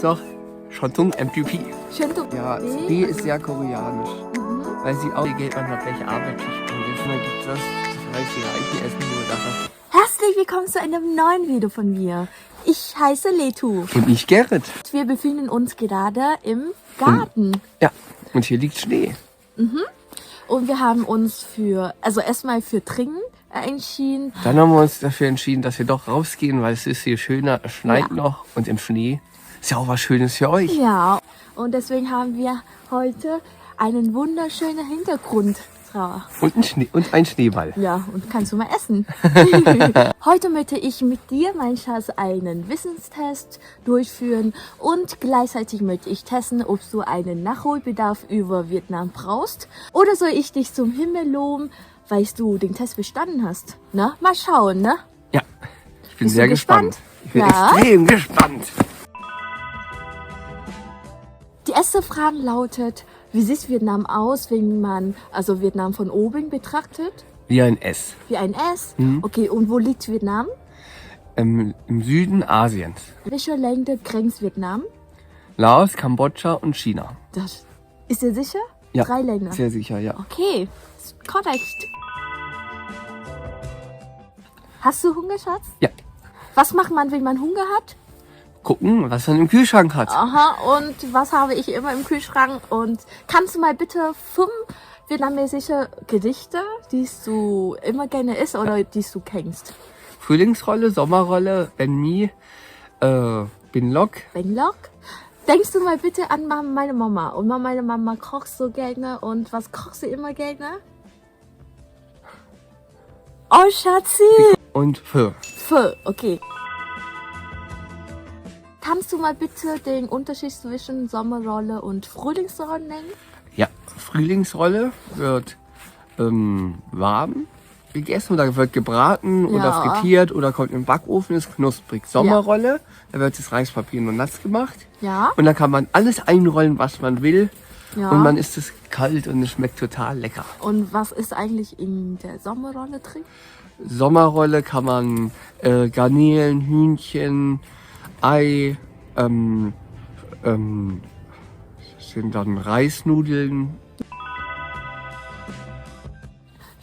Doch, Shottung MTP. Shottung. Ja, B ist sehr koreanisch. Weil sie auch, geht man hat welche arbeitet. Und jetzt mal gibt das 30 Essen nur dafür. Herzlich willkommen zu einem neuen Video von mir. Ich heiße Letu. Und ich Gerrit. Wir befinden uns gerade im Garten. Ja, und hier liegt Schnee. Und wir haben uns erstmal für Trinken entschieden. Dann haben wir uns dafür entschieden, dass wir doch rausgehen, weil es ist hier schöner, es schneit noch und im Schnee ist ja auch was Schönes für euch. Ja, und deswegen haben wir heute einen wunderschönen Hintergrund. Und ein Schneeball. Ja, und kannst du mal essen. Heute möchte ich mit dir, mein Schatz, einen Wissenstest durchführen und gleichzeitig möchte ich testen, ob du einen Nachholbedarf über Vietnam brauchst oder soll ich dich zum Himmel loben, weil du den Test bestanden hast. Na, mal schauen, ne? Ja, ich bin Bist sehr du gespannt. Ich bin Ja? extrem gespannt. Die erste Frage lautet, wie sieht Vietnam aus, wenn man Vietnam von oben betrachtet? Wie ein S. Wie ein S? Okay, und wo liegt Vietnam? Im Süden Asiens. Welche Länder grenzt Vietnam? Laos, Kambodscha und China. Das ist dir sicher? Ja, 3 Länder. sehr sicher, ja. Okay, ist korrekt. Hast du Hunger, Schatz? Ja, Was macht man, wenn man Hunger hat? gucken, was man im Kühlschrank hat. Aha, und was habe ich immer im Kühlschrank? Und kannst du mal bitte 5 vietnamesische Gerichte, die du immer gerne isst oder die du kennst? Frühlingsrolle, Sommerrolle, Banh Mi, Bin Lok. Banh Lok? Denkst du mal bitte an meine Mama? Und meine Mama kocht so gerne. Und was kocht sie immer gerne? Oh, Schatzi! Und Pho. Pho, okay. Kannst du mal bitte den Unterschied zwischen Sommerrolle und Frühlingsrolle nennen? Ja, Frühlingsrolle wird warm gegessen oder wird gebraten oder Ja. frittiert oder kommt im Backofen, ist knusprig. Sommerrolle, da wird das Reispapier nur nass gemacht. Ja. Und da kann man alles einrollen, was man will. Ja. Und man isst es kalt und es schmeckt total lecker. Und was ist eigentlich in der Sommerrolle drin? Sommerrolle kann man Garnelen, Hühnchen, Ei, sind dann Reisnudeln.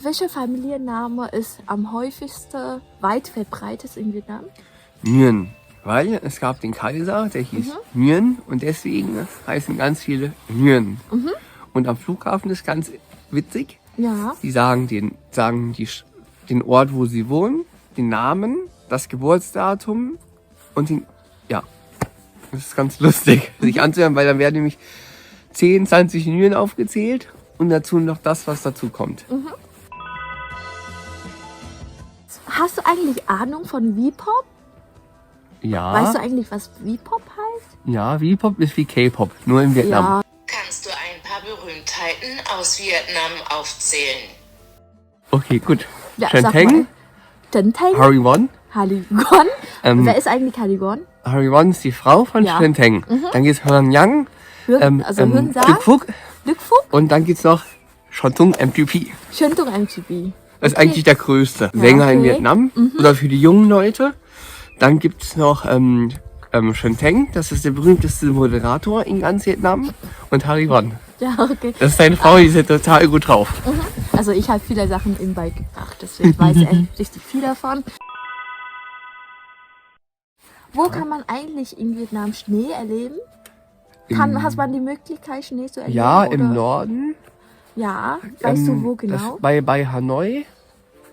Welcher Familienname ist am häufigsten weit verbreitet in Vietnam? Nguyen. Weil es gab den Kaiser, der hieß Nguyen und deswegen heißen ganz viele Nguyen. Und am Flughafen ist ganz witzig. Ja. Die sagen den Ort, wo sie wohnen, den Namen, das Geburtsdatum und das ist ganz lustig, sich anzuhören, weil dann werden nämlich 10, 20 Nguyen aufgezählt und dazu noch das, was dazu kommt. Hast du eigentlich Ahnung von V-Pop? Ja, Weißt du eigentlich, was V-Pop heißt? ja, V-Pop ist wie K-Pop, nur in Vietnam. Ja. Kannst du ein paar Berühmtheiten aus Vietnam aufzählen? Okay, gut. Ja, Chen sag Teng, mal. Chen Teng, Harry Won. Haligon. Wer ist eigentlich Haligon? Harry Won ist die Frau von Ja. Chen Teng. Dann geht's Hörn Yang, Hün Sa, Duc Phuc Duc Phuc, und dann geht's noch Shottung MTP. Shuntung MTB. Das ist eigentlich der größte Sänger in okay. Vietnam oder für die jungen Leute. Dann gibt's noch Chen Teng, das ist der berühmteste Moderator in ganz Vietnam. Und Harry Won. Ja, okay. Das ist seine Frau, die ist ja total gut drauf. Also ich habe viele Sachen im beigebracht, deswegen weiß ich echt richtig viel davon. Wo kann man eigentlich in Vietnam Schnee erleben? Hast man die Möglichkeit, Schnee zu erleben? Ja, oder? im Norden. Ja, weißt du wo das- genau? Bei Hanoi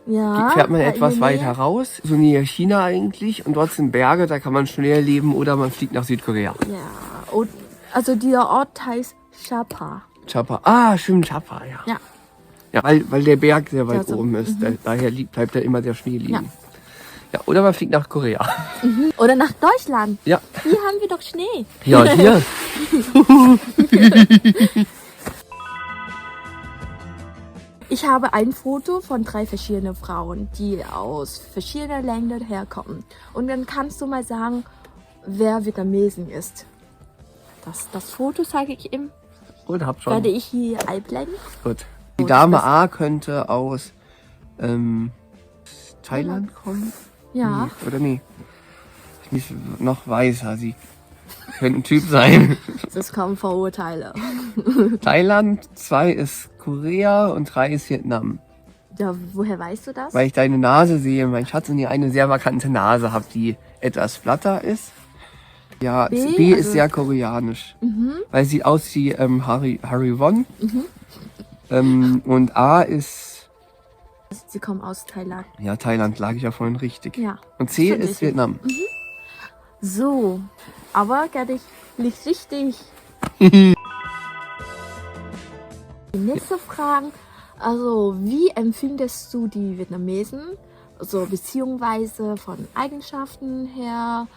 Ja, fährt man da in etwas der weiter Nähe. raus, so näher China eigentlich. Und dort sind Berge, da kann man Schnee erleben oder man fliegt nach Südkorea. Ja, und also dieser Ort heißt Sapa. Chapa. Ah, stimmt, Chapa, ja. Ja. Ja, weil der Berg sehr weit Also, oben ist. Daher bleibt da immer der Schnee liegen. Ja. Ja, oder man fliegt nach Korea. Oder nach Deutschland. Ja. Hier haben wir doch Schnee. Ja, hier. Ich habe ein Foto von 3 verschiedenen Frauen, die aus verschiedenen Ländern herkommen. Und dann kannst du mal sagen, wer Vietnamesen ist. Das Foto zeige ich ihm. Und hab schon. Werde ich hier einblenden. Gut. Die Dame A könnte aus Thailand kommen. Ja. Nee, oder nee. Die ist noch weißer. Könnte ein Typ sein. Das kommen Vorurteile. Thailand, 2 ist Korea und 3 ist Vietnam. Ja, woher weißt du das? Weil ich deine Nase sehe, mein Schatz, und ihr eine sehr markante Nase habt, die etwas flatter ist. Ja, B ist also- sehr koreanisch. Weil sie aussieht wie Harry Won. Und A ist, Sie kommen aus Thailand. ja, Thailand, lag ich ja vorhin richtig. Ja. Und C Stimmt, ist ich- Vietnam. So, aber Gerdig liegt richtig. Die nächste Frage, also wie empfindest du die Vietnamesen? Also beziehungsweise von Eigenschaften her,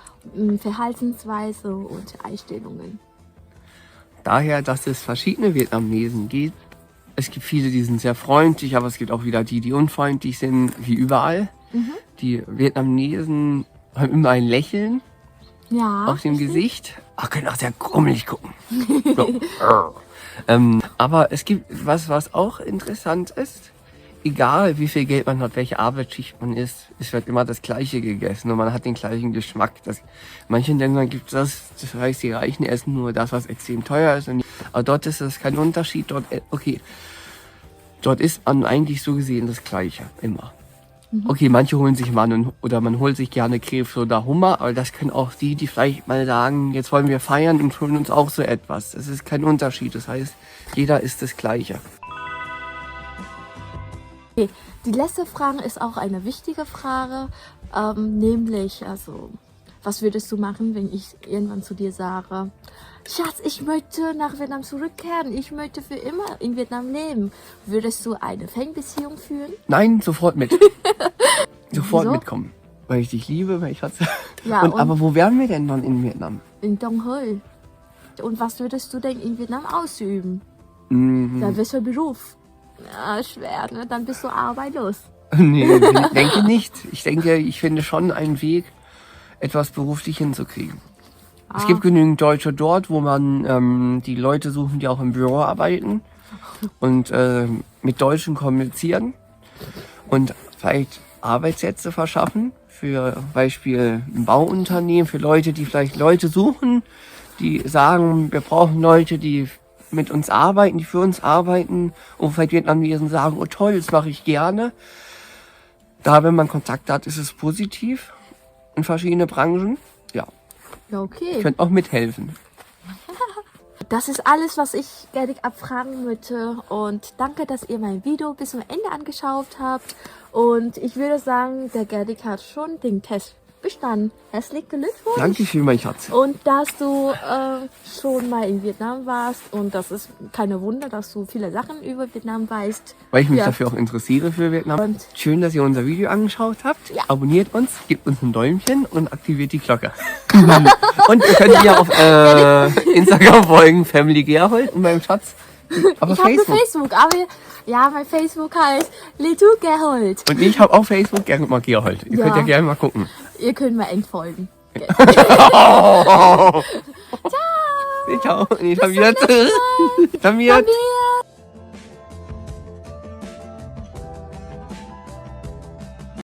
Verhaltensweise und Einstellungen. Daher, dass es verschiedene Vietnamesen gibt. Es gibt viele, die sind sehr freundlich, aber es gibt auch wieder die unfreundlich sind, wie überall. Die Vietnamesen haben immer ein Lächeln Ja. auf dem Gesicht. Ach, können auch sehr grummelig gucken. So. Aber es gibt was auch interessant ist. Egal wie viel Geld man hat, welche Arbeitsschicht man ist, es wird immer das Gleiche gegessen und man hat den gleichen Geschmack. Manche Ländern gibt es das heißt, die Reichen essen nur das, was extrem teuer ist. Aber dort ist das kein Unterschied. Dort isst man eigentlich so gesehen das Gleiche, immer. Okay, manche holen sich oder man holt sich gerne Krebs oder Hummer, aber das können auch die vielleicht mal sagen, jetzt wollen wir feiern und holen uns auch so etwas. Das ist kein Unterschied. Das heißt, jeder isst das Gleiche. Okay. Die letzte Frage ist auch eine wichtige Frage, nämlich, also, was würdest du machen, wenn ich irgendwann zu dir sage, Schatz, ich möchte nach Vietnam zurückkehren, ich möchte für immer in Vietnam leben. Würdest du eine Fernbeziehung führen? Nein, sofort mit. Sofort Wieso? mitkommen. Weil ich dich liebe, weil ich hatte. Ja, und- Aber wo wären wir denn dann in Vietnam? In Dong Hoi. Und was würdest du denn in Vietnam ausüben? Mhm. Dann welcher Beruf? Ja, schwer, ne? Dann bist du arbeitslos. Nee, denke nicht. Ich finde schon einen Weg, etwas beruflich hinzukriegen. Es gibt genügend Deutsche dort, wo man die Leute suchen, die auch im Büro arbeiten und mit Deutschen kommunizieren und vielleicht Arbeitsplätze verschaffen. Für Beispiel ein Bauunternehmen, für Leute, die vielleicht Leute suchen, die sagen, wir brauchen Leute, die mit uns arbeiten, die für uns arbeiten und vielleicht Vietnamesen sagen, oh toll, das mache ich gerne. Da, wenn man Kontakt hat, ist es positiv in verschiedene Branchen. Ja, Ja, okay. könnt auch mithelfen. Das ist alles, was ich Gerdig abfragen möchte. Und danke, dass ihr mein Video bis zum Ende angeschaut habt. Und ich würde sagen, der Gerdig hat schon den Test bestanden. Herzlichen Glückwunsch. Dankeschön, mein Schatz. Und dass du schon mal in Vietnam warst. Und das ist keine Wunder, dass du viele Sachen über Vietnam weißt. Weil ich mich Ja. dafür auch interessiere für Vietnam. Und- Schön, dass ihr unser Video angeschaut habt. Ja. Abonniert uns, gebt uns ein Däumchen und aktiviert die Glocke. Und ihr könnt mir auf Instagram folgen, Family Gerhold und meinem Schatz. Aber Ich habe Facebook. Facebook, aber ja, mein Facebook heißt Litu Gerhold. Und ich habe auch Facebook, Gerhold mal Gerhold. Ihr könnt Ja. ja gerne mal gucken. Ihr könnt mir entfolgen. Ciao. Nee, Tamiert. Tamiert. Probier!